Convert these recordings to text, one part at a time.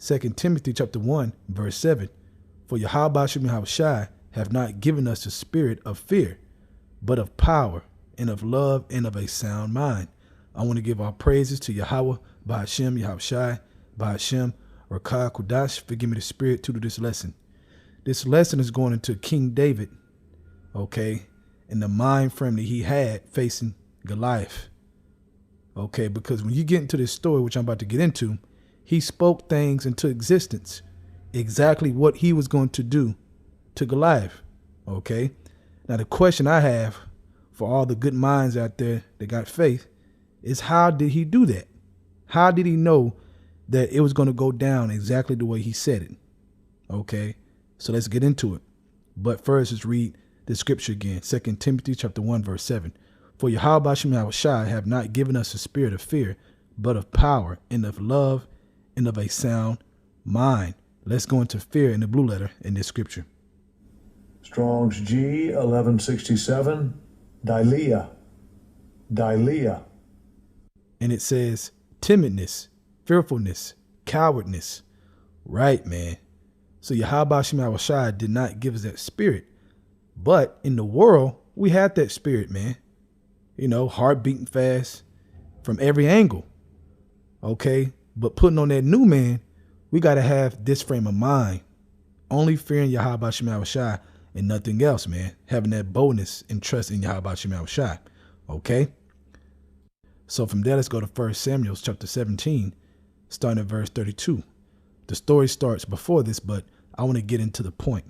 2 Timothy chapter 1, verse 7. For Yahweh Shem Yahushai have not given us the spirit of fear, but of power and of love and of a sound mind. I want to give our praises to Yahweh, Bahashem, Yahushai, Bahashem, Rakah, Kudash. Forgive me the spirit to do this lesson. This lesson is going into King David, okay, and the mind frame that he had facing Goliath. Okay, because when you get into this story, which I'm about to get into, he spoke things into existence, exactly what he was going to do to Goliath. Okay, now the question I have for all the good minds out there that got faith is, how did he do that? How did he know that it was going to go down exactly the way he said it? Okay, so let's get into it. But first, let's read the scripture again. 2 Timothy chapter 1, verse 7. For Yahweh Shem Yahushai have not given us a spirit of fear, but of power and of love and of a sound mind. Let's go into fear in the blue letter in this scripture. Strong's G 1167, Dileia. And it says timidness, fearfulness, cowardness. Right, man. So Yahweh Shem Yahushai did not give us that spirit. But in the world, we had that spirit, man. You know, heart beating fast from every angle. Okay. But putting on that new man, we got to have this frame of mind. Only fearing Yahweh Shem Yahushai and nothing else, man. Having that boldness and trust in Yahweh Shem Yahushai. Okay. So from there, let's go to 1 Samuel chapter 17, starting at verse 32. The story starts before this, but I want to get into the point.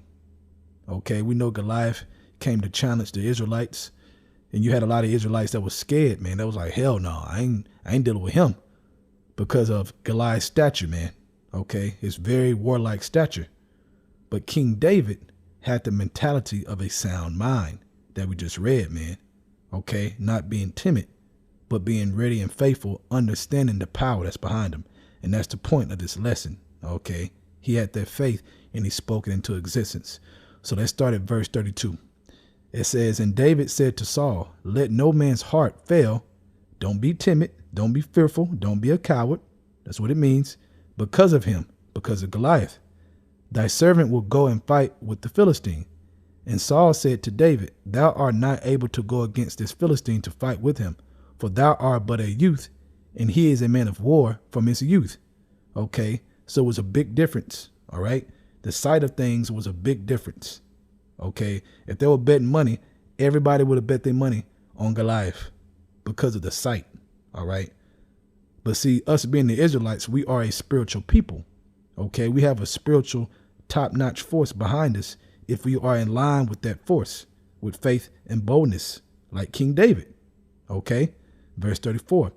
Okay. We know Goliath came to challenge the Israelites. And you had a lot of Israelites that was scared, man. That was like, hell no, I ain't dealing with him because of Goliath's stature, man. Okay, his very warlike stature. But King David had the mentality of a sound mind that we just read, man. Okay, not being timid, but being ready and faithful, understanding the power that's behind him. And that's the point of this lesson. Okay, he had that faith and he spoke it into existence. So let's start at verse 32. It says, and David said to Saul, let no man's heart fail. Don't be timid. Don't be fearful. Don't be a coward. That's what it means. Because of him, because of Goliath, thy servant will go and fight with the Philistine. And Saul said to David, thou art not able to go against this Philistine to fight with him, for thou art but a youth, and he is a man of war from his youth. Okay, so it was a big difference. All right. The sight of things was a big difference. Okay, if they were betting money, everybody would have bet their money on Goliath because of the sight. All right. But see, us being the Israelites, we are a spiritual people. Okay, we have a spiritual top-notch force behind us if we are in line with that force, with faith and boldness, like King David. Okay, verse 34.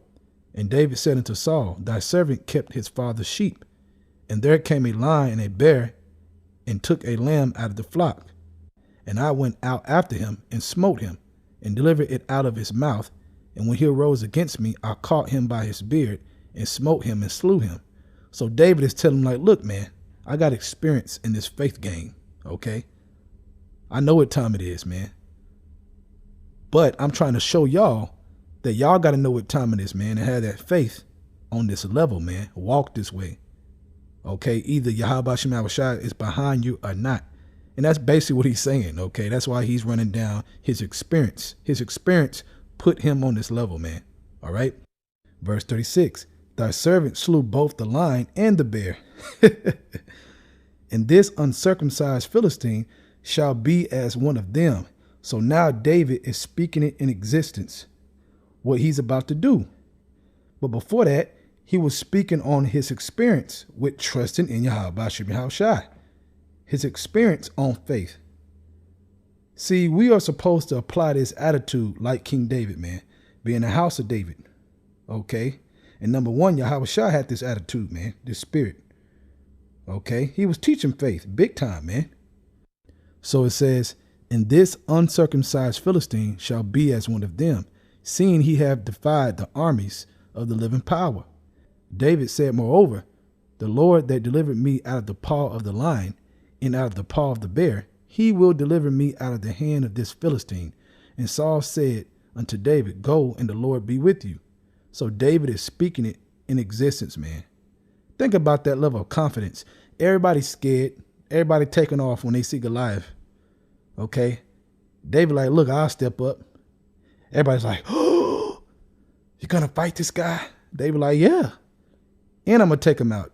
And David said unto Saul, thy servant kept his father's sheep, and there came a lion and a bear and took a lamb out of the flock. And I went out after him and smote him and delivered it out of his mouth. And when he arose against me, I caught him by his beard and smote him and slew him. So David is telling him like, look, man, I got experience in this faith game. Okay. I know what time it is, man. But I'm trying to show y'all that y'all got to know what time it is, man, and have that faith on this level, man. Walk this way. Okay. Either Yahweh Shem Yahushai is behind you or not. And that's basically what he's saying, okay? That's why he's running down his experience. His experience put him on this level, man, all right? Verse 36, thy servant slew both the lion and the bear. And this uncircumcised Philistine shall be as one of them. So now David is speaking it in existence, what he's about to do. But before that, he was speaking on his experience with trusting in Yahweh Shem Yahushai. His experience on faith. See, we are supposed to apply this attitude like King David, man, being the house of David. Okay. And number one, Yahushua had this attitude, man, this spirit. Okay. He was teaching faith big time, man. So it says, and this uncircumcised Philistine shall be as one of them, seeing he have defied the armies of the living power. David said, moreover, the Lord that delivered me out of the paw of the lion and out of the paw of the bear, he will deliver me out of the hand of this Philistine. And Saul said unto David, go, and the Lord be with you. So David is speaking it in existence, man. Think about that level of confidence. Everybody's scared. Everybody taking off when they see Goliath. Okay. David like, look, I'll step up. Everybody's like, oh, you're going to fight this guy? David like, yeah. And I'm going to take him out.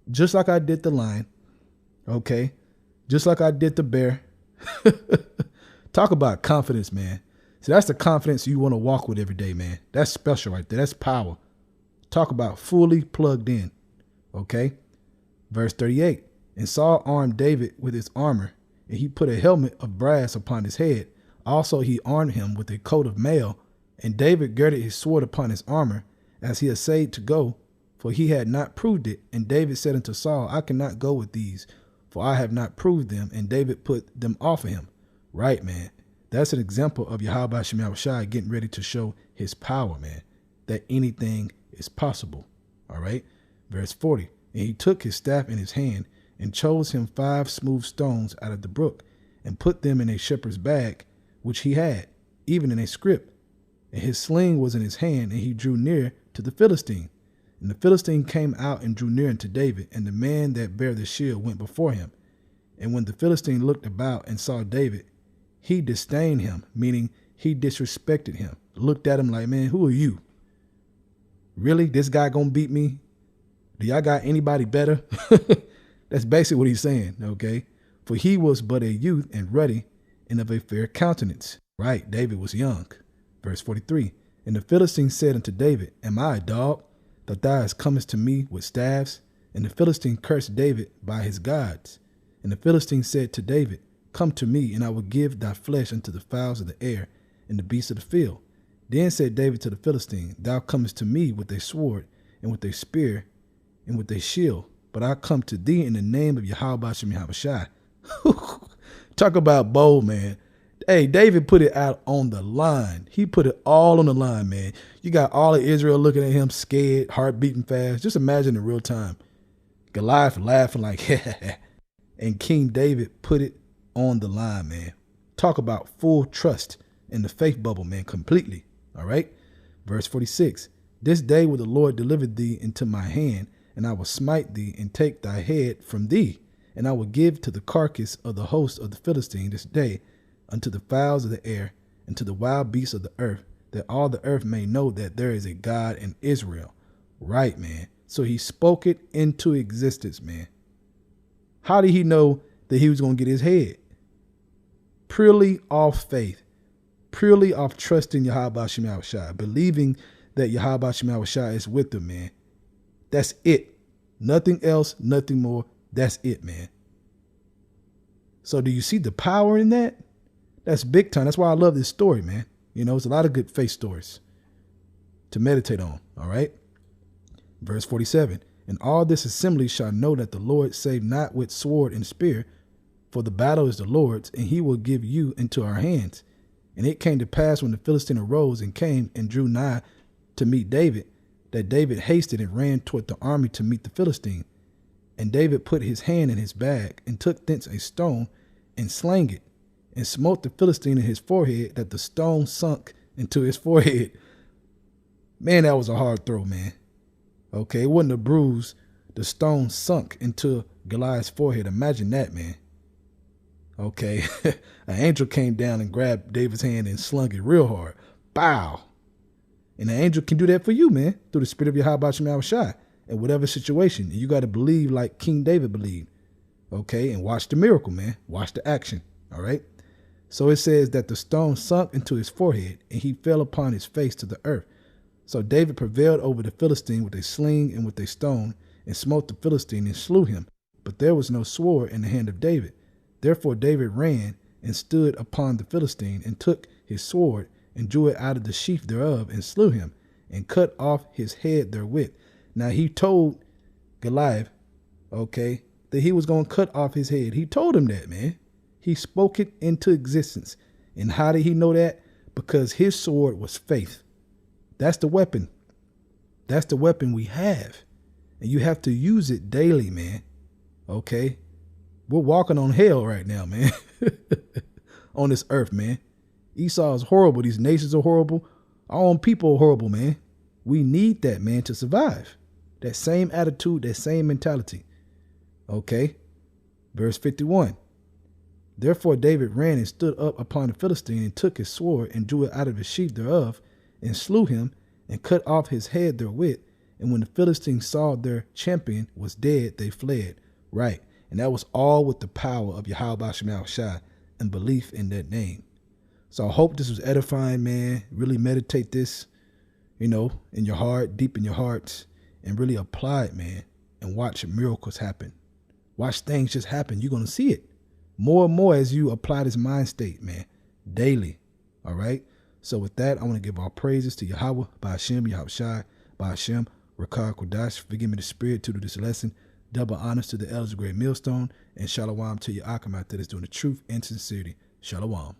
Just like I did the lion. Okay. Just like I did the bear. Talk about confidence, man. So that's the confidence you want to walk with every day, man. That's special right there. That's power. Talk about fully plugged in. Okay. Verse 38. And Saul armed David with his armor, and he put a helmet of brass upon his head. Also he armed him with a coat of mail, and David girded his sword upon his armor, as he essayed to go, for he had not proved it. And David said unto Saul, I cannot go with these, for I have not proved them. And David put them off of him. Right, man. That's an example of Yahweh Shem Yahushua getting ready to show his power, man, that anything is possible. All right. Verse 40. And he took his staff in his hand and chose him 5 smooth stones out of the brook and put them in a shepherd's bag, which he had, even in a scrip. And his sling was in his hand, and he drew near to the Philistine. And the Philistine came out and drew near unto David, and the man that bare the shield went before him. And when the Philistine looked about and saw David, he disdained him, meaning he disrespected him, looked at him like, man, who are you? Really? This guy gonna beat me? Do y'all got anybody better? That's basically what he's saying, okay? For he was but a youth and ruddy and of a fair countenance. Right, David was young. Verse 43. And the Philistine said unto David, am I a dog, that thou hast comest to me with staves? And the Philistine cursed David by his gods. And the Philistine said to David, come to me, and I will give thy flesh unto the fowls of the air and the beasts of the field. Then said David to the Philistine, thou comest to me with a sword and with a spear and with a shield, but I come to thee in the name of Yahweh Shem Yahushua. Talk about bold, man. Hey, David put it out on the line. He put it all on the line, man. You got all of Israel looking at him scared, heart beating fast. Just imagine in real time. Goliath laughing like, and King David put it on the line, man. Talk about full trust in the faith bubble, man, completely. All right. Verse 46. This day will the Lord deliver thee into my hand, and I will smite thee and take thy head from thee. And I will give to the carcass of the host of the Philistine this day unto the fowls of the air and to the wild beasts of the earth, that all the earth may know that there is a God in Israel. Right, man. So he spoke it into existence, man. How did he know that he was going to get his head? Purely off faith, purely off trusting Yahweh Shem Yahushua, believing that Yahweh Shem Yahushua is with him, man. That's it. Nothing else, nothing more. That's it, man. So do you see the power in that? That's big time. That's why I love this story, man. You know, it's a lot of good faith stories to meditate on. All right. Verse 47. And all this assembly shall know that the Lord saved not with sword and spear, for the battle is the Lord's, and he will give you into our hands. And it came to pass when the Philistine arose and came and drew nigh to meet David, that David hasted and ran toward the army to meet the Philistine. And David put his hand in his bag and took thence a stone and slang it and smote the Philistine in his forehead, that the stone sunk into his forehead. Man, that was a hard throw, man. Okay, it wasn't a bruise. The stone sunk into Goliath's forehead. Imagine that, man. Okay, an angel came down and grabbed David's hand and slung it real hard. Bow. And an angel can do that for you, man, through the spirit of Yahweh Shem Yahushua in whatever situation. And you got to believe like King David believed. Okay, and watch the miracle, man. Watch the action. All right. So it says that the stone sunk into his forehead, and he fell upon his face to the earth. So David prevailed over the Philistine with a sling and with a stone, and smote the Philistine and slew him. But there was no sword in the hand of David. Therefore David ran and stood upon the Philistine, and took his sword, and drew it out of the sheath thereof, and slew him, and cut off his head therewith. Now he told Goliath, okay, that he was going to cut off his head. He told him that, man. He spoke it into existence. And how did he know that? Because his sword was faith. That's the weapon. That's the weapon we have. And you have to use it daily, man. Okay? We're walking on hell right now, man. On this earth, man. Esau is horrible. These nations are horrible. Our own people are horrible, man. We need that, man, to survive. That same attitude, that same mentality. Okay. Verse 51. Therefore David ran and stood up upon the Philistine and took his sword and drew it out of the sheath thereof and slew him and cut off his head therewith. And when the Philistines saw their champion was dead, they fled. Right. And that was all with the power of Yahweh Shema Shai and belief in that name. So I hope this was edifying, man. Really meditate this, in your heart, deep in your hearts, and really apply it, man, and watch miracles happen. Watch things just happen. You're going to see it more and more as you apply this mind state, man, daily. All right. So with that, I want to give all praises to Yahweh, by Hashem, Yahweh Shai, by Hashem, Rakar Kodash. Forgive me the spirit to do this lesson. Double honors to the elders of Great Millstone, and shalom to your Akamite that is doing the truth and sincerity. Shalom.